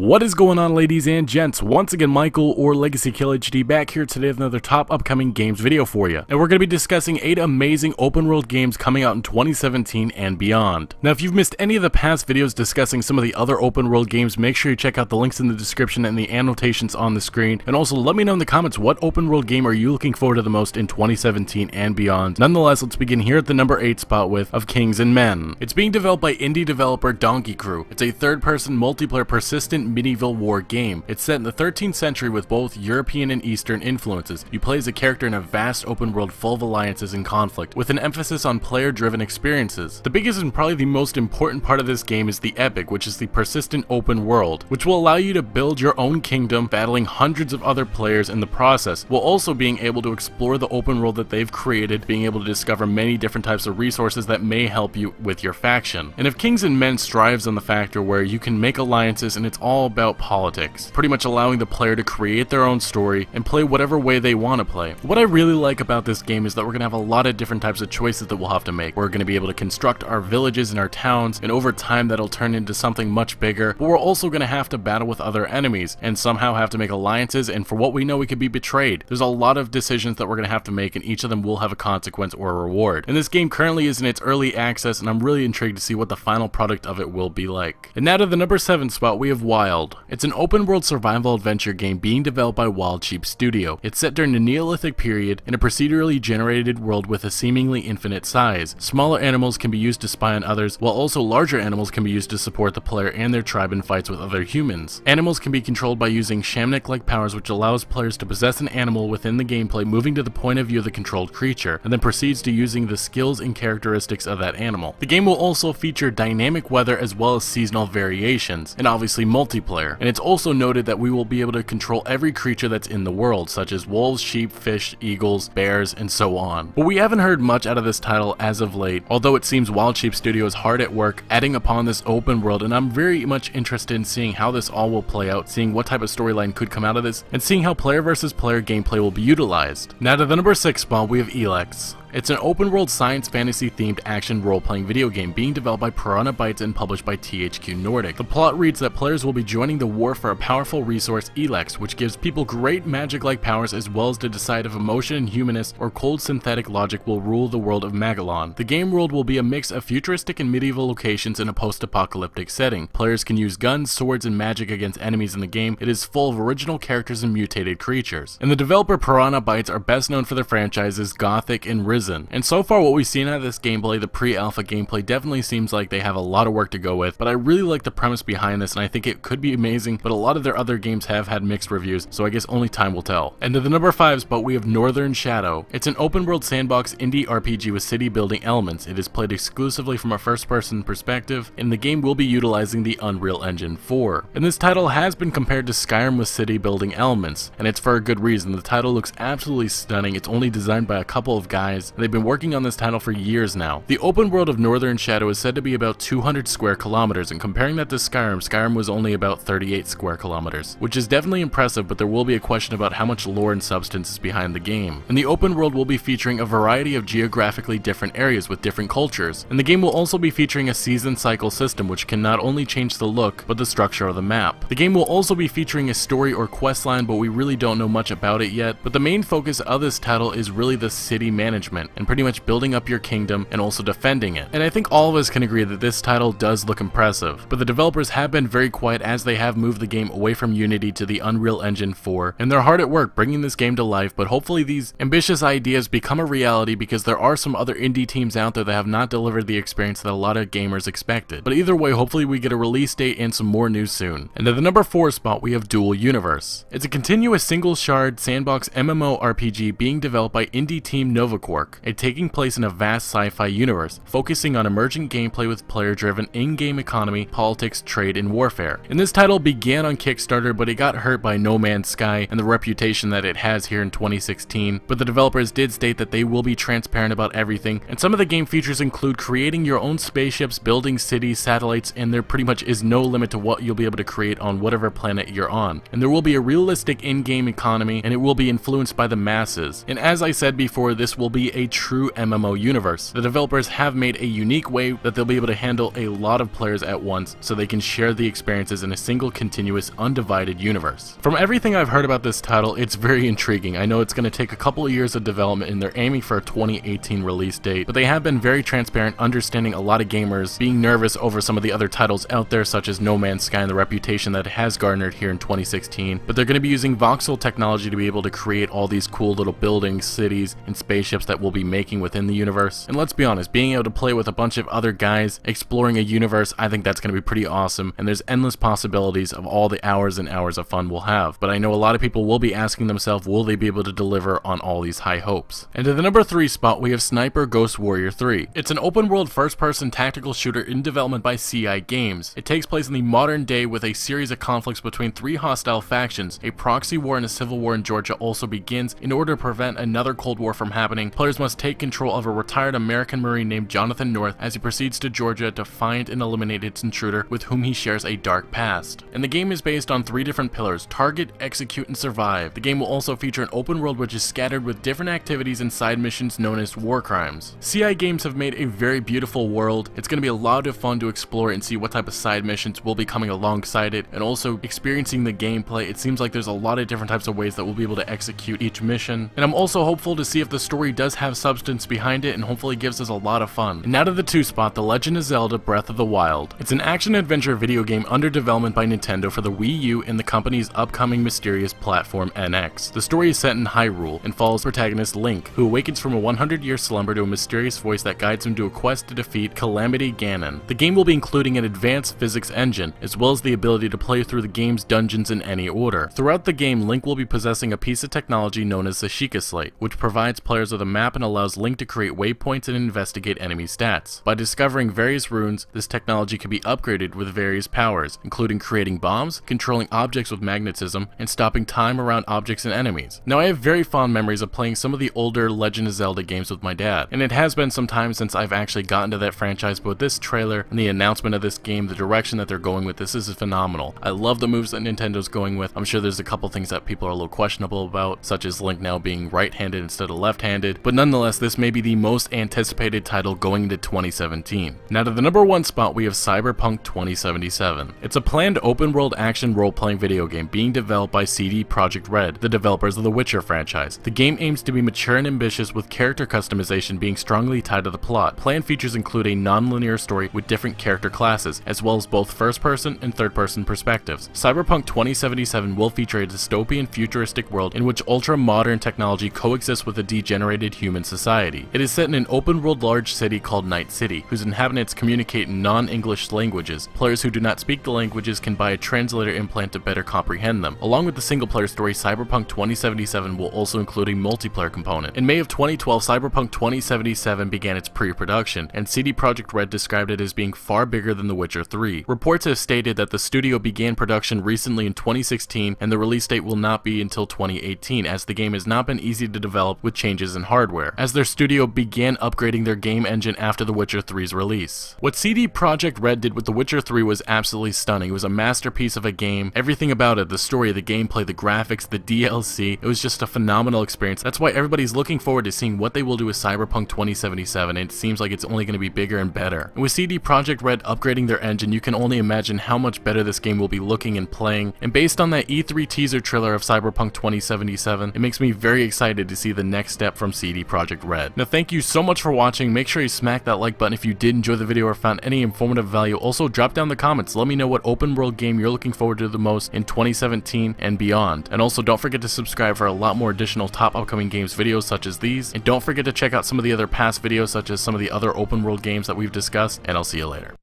What is going on, ladies and gents? Once again, Michael or Legacy Kill HD back here today with another top upcoming games video for you. And we're going to be discussing 8 amazing open world games coming out in 2017 and beyond. Now, if you've missed any of the past videos discussing some of the other open world games, make sure you check out the links in the description and the annotations on the screen. And also let me know in the comments what open world game are you looking forward to the most in 2017 and beyond. Nonetheless, let's begin here at the number 8 spot with Of Kings and Men. It's being developed by indie developer Donkey Crew. It's a third-person multiplayer persistent medieval war game. It's set in the 13th century with both European and Eastern influences. You play as a character in a vast open world full of alliances and conflict, with an emphasis on player-driven experiences. The biggest and probably the most important part of this game is the epic, which is the persistent open world, which will allow you to build your own kingdom, battling hundreds of other players in the process, while also being able to explore the open world that they've created, being able to discover many different types of resources that may help you with your faction. And Of Kings and Men strives on the factor where you can make alliances and it's all about politics, pretty much allowing the player to create their own story and play whatever way they want to play. What I really like about this game is that we're going to have a lot of different types of choices that we'll have to make. We're going to be able to construct our villages and our towns, and over time that'll turn into something much bigger, but we're also going to have to battle with other enemies and somehow have to make alliances, and for what we know we could be betrayed. There's a lot of decisions that we're going to have to make, and each of them will have a consequence or a reward. And this game currently is in its early access, and I'm really intrigued to see what the final product of it will be like. And now to the number 7 spot, we have Wild. It's an open world survival adventure game being developed by Wild Sheep Studio. It's set during the Neolithic period in a procedurally generated world with a seemingly infinite size. Smaller animals can be used to spy on others, while also larger animals can be used to support the player and their tribe in fights with other humans. Animals can be controlled by using Shamanic-like powers, which allows players to possess an animal within the gameplay, moving to the point of view of the controlled creature, and then proceeds to using the skills and characteristics of that animal. The game will also feature dynamic weather as well as seasonal variations, and obviously multiplayer. And it's also noted that we will be able to control every creature that's in the world, such as wolves, sheep, fish, eagles, bears, and so on. But we haven't heard much out of this title as of late, although it seems Wild Sheep Studio is hard at work adding upon this open world, and I'm very much interested in seeing how this all will play out, seeing what type of storyline could come out of this, and seeing how player versus player gameplay will be utilized. Now to the number 6 spot, we have Elex. It's an open-world science fantasy-themed action role-playing video game being developed by Piranha Bytes and published by THQ Nordic. The plot reads that players will be joining the war for a powerful resource, Elex, which gives people great magic-like powers as well as to decide if emotion and humanist or cold synthetic logic will rule the world of Magellan. The game world will be a mix of futuristic and medieval locations in a post-apocalyptic setting. Players can use guns, swords, and magic against enemies in the game. It is full of original characters and mutated creatures. And the developer Piranha Bytes are best known for their franchises Gothic and Risen. And so far what we've seen out of this gameplay, the pre-alpha gameplay, definitely seems like they have a lot of work to go with, but I really like the premise behind this and I think it could be amazing, but a lot of their other games have had mixed reviews, so I guess only time will tell. And to the number 5 spot, we have Northern Shadow. It's an open world sandbox indie RPG with city building elements. It is played exclusively from a first person perspective, and the game will be utilizing the Unreal Engine 4. And this title has been compared to Skyrim with city building elements, and it's for a good reason. The title looks absolutely stunning. It's only designed by a couple of guys. They've been working on this title for years now. The open world of Northern Shadow is said to be about 200 square kilometers, and comparing that to Skyrim was only about 38 square kilometers, which is definitely impressive, but there will be a question about how much lore and substance is behind the game. And the open world will be featuring a variety of geographically different areas with different cultures, and the game will also be featuring a season cycle system which can not only change the look, but the structure of the map. The game will also be featuring a story or quest line, but we really don't know much about it yet, but the main focus of this title is really the city management, and pretty much building up your kingdom and also defending it. And I think all of us can agree that this title does look impressive, but the developers have been very quiet as they have moved the game away from Unity to the Unreal Engine 4, and they're hard at work bringing this game to life, but hopefully these ambitious ideas become a reality because there are some other indie teams out there that have not delivered the experience that a lot of gamers expected. But either way, hopefully we get a release date and some more news soon. And at the number 4 spot, we have Dual Universe. It's a continuous single shard sandbox MMORPG being developed by indie team Novacork. It taking place in a vast sci-fi universe, focusing on emergent gameplay with player-driven in-game economy, politics, trade, and warfare. And this title began on Kickstarter, but it got hurt by No Man's Sky and the reputation that it has here in 2016. But the developers did state that they will be transparent about everything, and some of the game features include creating your own spaceships, building cities, satellites, and there pretty much is no limit to what you'll be able to create on whatever planet you're on. And there will be a realistic in-game economy, and it will be influenced by the masses. And as I said before, this will be a true MMO universe. The developers have made a unique way that they'll be able to handle a lot of players at once so they can share the experiences in a single continuous undivided universe. From everything I've heard about this title, it's very intriguing. I know it's going to take a couple of years of development and they're aiming for a 2018 release date, but they have been very transparent, understanding a lot of gamers being nervous over some of the other titles out there such as No Man's Sky and the reputation that it has garnered here in 2016, but they're going to be using voxel technology to be able to create all these cool little buildings, cities, and spaceships that we'll be making within the universe. And let's be honest, being able to play with a bunch of other guys exploring a universe, I think that's going to be pretty awesome, and there's endless possibilities of all the hours and hours of fun we'll have. But I know a lot of people will be asking themselves, will they be able to deliver on all these high hopes? And to the number 3 spot, we have Sniper Ghost Warrior 3. It's an open world first-person tactical shooter in development by CI Games. It takes place in the modern day with a series of conflicts between 3 hostile factions. A proxy war and a civil war in Georgia also begins. In order to prevent another Cold War from happening, players must take control of a retired American Marine named Jonathan North as he proceeds to Georgia to find and eliminate its intruder with whom he shares a dark past. And the game is based on 3 different pillars: target, execute, and survive. The game will also feature an open world which is scattered with different activities and side missions known as war crimes. CI Games have made a very beautiful world. It's going to be a lot of fun to explore and see what type of side missions will be coming alongside it, and also experiencing the gameplay. It seems like there's a lot of different types of ways that we'll be able to execute each mission, and I'm also hopeful to see if the story does have substance behind it and hopefully gives us a lot of fun. And now to the 2 spot, The Legend of Zelda Breath of the Wild. It's an action-adventure video game under development by Nintendo for the Wii U and the company's upcoming mysterious platform NX. The story is set in Hyrule and follows protagonist Link, who awakens from a 100-year slumber to a mysterious voice that guides him to a quest to defeat Calamity Ganon. The game will be including an advanced physics engine, as well as the ability to play through the game's dungeons in any order. Throughout the game, Link will be possessing a piece of technology known as the Sheikah Slate, which provides players with a map and allows Link to create waypoints and investigate enemy stats. By discovering various runes, this technology can be upgraded with various powers, including creating bombs, controlling objects with magnetism, and stopping time around objects and enemies. Now, I have very fond memories of playing some of the older Legend of Zelda games with my dad, and it has been some time since I've actually gotten to that franchise, but with this trailer and the announcement of this game, the direction that they're going with this is phenomenal. I love the moves that Nintendo's going with. I'm sure there's a couple things that people are a little questionable about, such as Link now being right-handed instead of left-handed, but nonetheless, this may be the most anticipated title going into 2017. Now to the number 1 spot, we have Cyberpunk 2077. It's a planned open-world action role-playing video game being developed by CD Projekt Red, the developers of the Witcher franchise. The game aims to be mature and ambitious, with character customization being strongly tied to the plot. Planned features include a non-linear story with different character classes, as well as both first-person and third-person perspectives. Cyberpunk 2077 will feature a dystopian futuristic world in which ultra-modern technology coexists with a degenerated human society. It is set in an open-world large city called Night City, whose inhabitants communicate in non-English languages. Players who do not speak the languages can buy a translator implant to better comprehend them. Along with the single-player story, Cyberpunk 2077 will also include a multiplayer component. In May of 2012, Cyberpunk 2077 began its pre-production, and CD Projekt Red described it as being far bigger than The Witcher 3. Reports have stated that the studio began production recently in 2016, and the release date will not be until 2018, as the game has not been easy to develop with changes in hardware, as their studio began upgrading their game engine after The Witcher 3's release. What CD Projekt Red did with The Witcher 3 was absolutely stunning. It was a masterpiece of a game. Everything about it, the story, the gameplay, the graphics, the DLC, it was just a phenomenal experience. That's why everybody's looking forward to seeing what they will do with Cyberpunk 2077, and it seems like it's only going to be bigger and better. And with CD Projekt Red upgrading their engine, you can only imagine how much better this game will be looking and playing. And based on that E3 teaser trailer of Cyberpunk 2077, it makes me very excited to see the next step from CD Projekt Red. Now, thank you so much for watching. Make sure you smack that like button if you did enjoy the video or found any informative value. Also, drop down the comments. Let me know what open world game you're looking forward to the most in 2017 and beyond. And also, don't forget to subscribe for a lot more additional top upcoming games videos such as these. And don't forget to check out some of the other past videos, such as some of the other open world games that we've discussed. And I'll see you later.